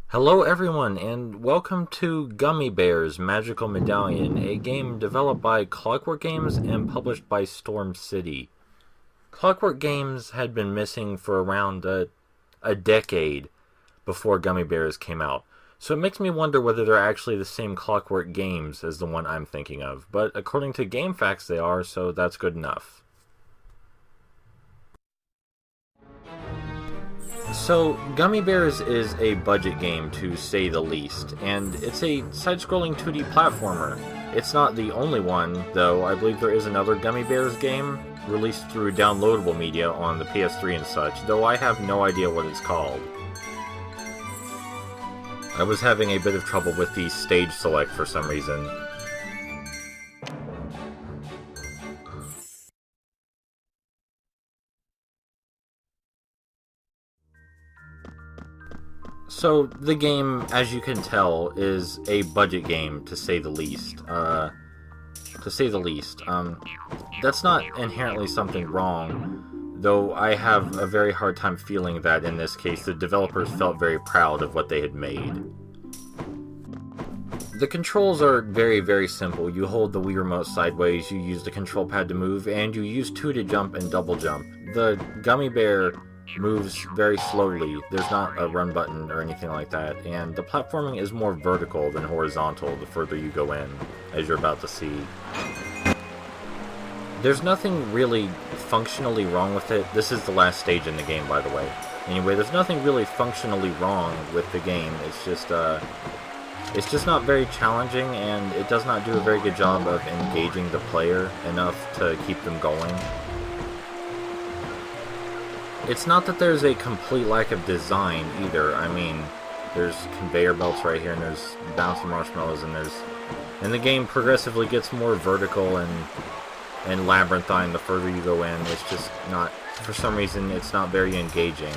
Hello everyone, and welcome to Gummy Bears Magical Medallion, a game developed by Clockwork Games and published by Storm City. Clockwork Games had been missing for around a decade before Gummy Bears came out, so it makes me wonder whether they're actually the same Clockwork Games as the one I'm thinking of, but according to GameFAQs they are, so that's good enough. So, Gummy Bears is a budget game, to say the least, and it's a side-scrolling 2D platformer. It's not the only one, though. I believe there is another Gummy Bears game, released through downloadable media on the PS3 and such, though I have no idea what it's called. I was having a bit of trouble with the stage select for some reason. So, the game, as you can tell, is a budget game, to say the least. That's not inherently something wrong, though I have a very hard time feeling that, in this case, the developers felt very proud of what they had made. The controls are very, very simple. You hold the Wii Remote sideways, you use the control pad to move, and you use 2 to jump and double jump. The Gummy Bear moves very slowly. There's not a run button or anything like that, and the platforming is more vertical than horizontal the further you go in, as you're about to see. There's nothing really functionally wrong with it. This is the last stage in the game, by the way. Anyway, there's nothing really functionally wrong with the game. It's just not very challenging, and it does not do a very good job of engaging the player enough to keep them going. It's not that there's a complete lack of design, either. I mean, there's conveyor belts right here, and there's bouncing marshmallows, and the game progressively gets more vertical and labyrinthine the further you go in. It's just not, for some reason, it's not very engaging.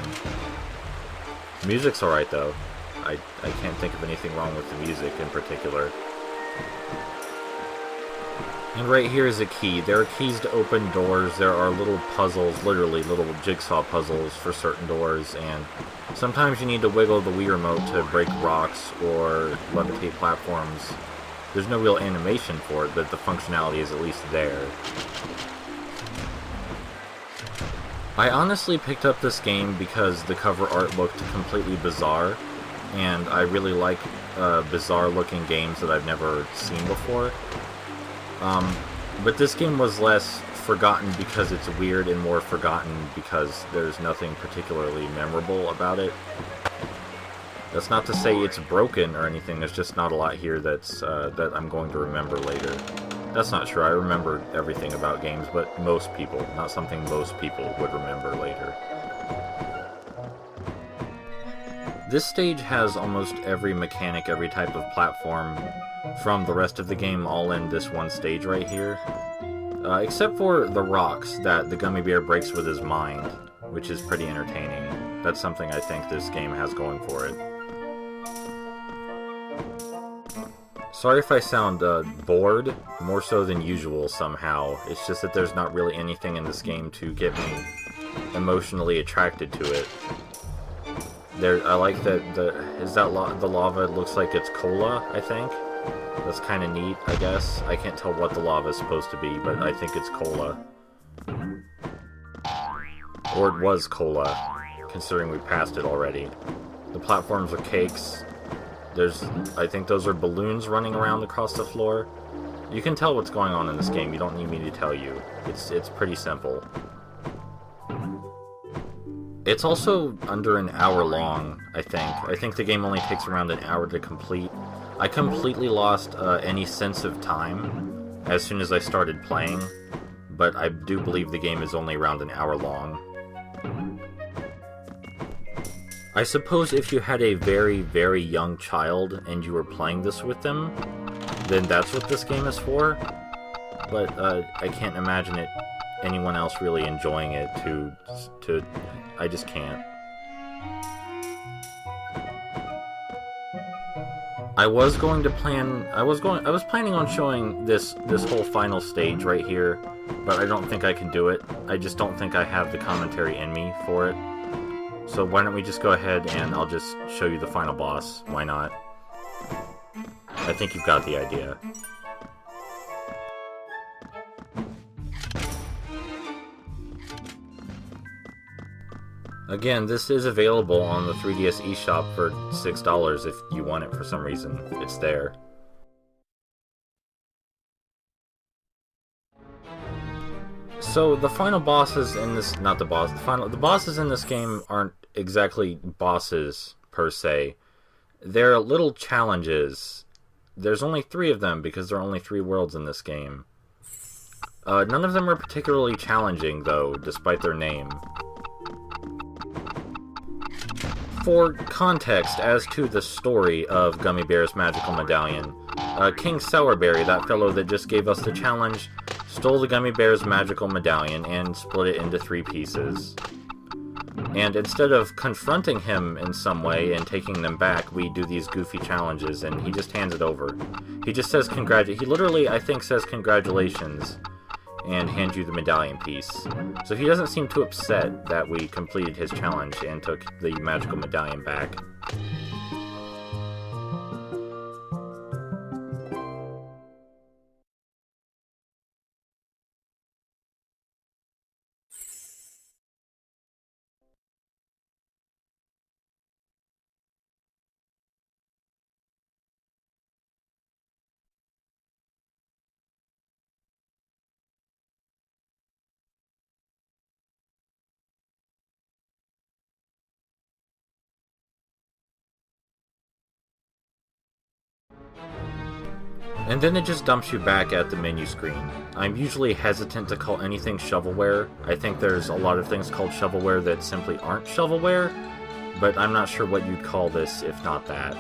Music's alright, though. I can't think of anything wrong with the music in particular. And right here is a key. There are keys to open doors. There are little puzzles, literally little jigsaw puzzles for certain doors, and sometimes you need to wiggle the Wii Remote to break rocks or levitate platforms. There's no real animation for it, but the functionality is at least there. I honestly picked up this game because the cover art looked completely bizarre, and I really like bizarre-looking games that I've never seen before. But this game was less forgotten because it's weird and more forgotten because there's nothing particularly memorable about it. That's not to say it's broken or anything, there's just not a lot here that I'm going to remember later. That's not true, I remember everything about games, but most people, not something most people would remember later. This stage has almost every mechanic, every type of platform from the rest of the game all in this one stage right here. Except for the rocks that the Gummy Bear breaks with his mind, which is pretty entertaining. That's something I think this game has going for it. Sorry if I sound bored, more so than usual somehow. It's just that there's not really anything in this game to get me emotionally attracted to it. I like that the lava looks like it's cola, I think. That's kind of neat, I guess. I can't tell what the lava is supposed to be, but I think it's cola. Or it was cola, considering we passed it already. The platforms are cakes. I think those are balloons running around across the floor. You can tell what's going on in this game, you don't need me to tell you. It's pretty simple. It's also under an hour long, I think. I think the game only takes around an hour to complete. I completely lost any sense of time as soon as I started playing, but I do believe the game is only around an hour long. I suppose if you had a very, very young child and you were playing this with them, then that's what this game is for, but I can't imagine anyone else really enjoying it I just can't. I was planning on showing this whole final stage right here, but I don't think I can do it. I just don't think I have the commentary in me for it. So why don't we just go ahead and I'll just show you the final boss. Why not? I think you've got the idea. Again, this is available on the 3DS eShop for $6 if you want it for some reason. It's there. So the final bosses in this, the bosses in this game aren't exactly bosses per se. They're little challenges. There's only 3 of them because there are only 3 worlds in this game. None of them are particularly challenging though, despite their name. For context as to the story of Gummy Bears Magical Medallion, King Sourberry, that fellow that just gave us the challenge, stole the Gummy Bears Magical Medallion and split it into 3 pieces. And instead of confronting him in some way and taking them back, we do these goofy challenges, and he just hands it over. He just says he literally, I think, says congratulations, and hands you the medallion piece. So he doesn't seem too upset that we completed his challenge and took the magical medallion back. And then it just dumps you back at the menu screen. I'm usually hesitant to call anything shovelware. I think there's a lot of things called shovelware that simply aren't shovelware, but I'm not sure what you'd call this if not that.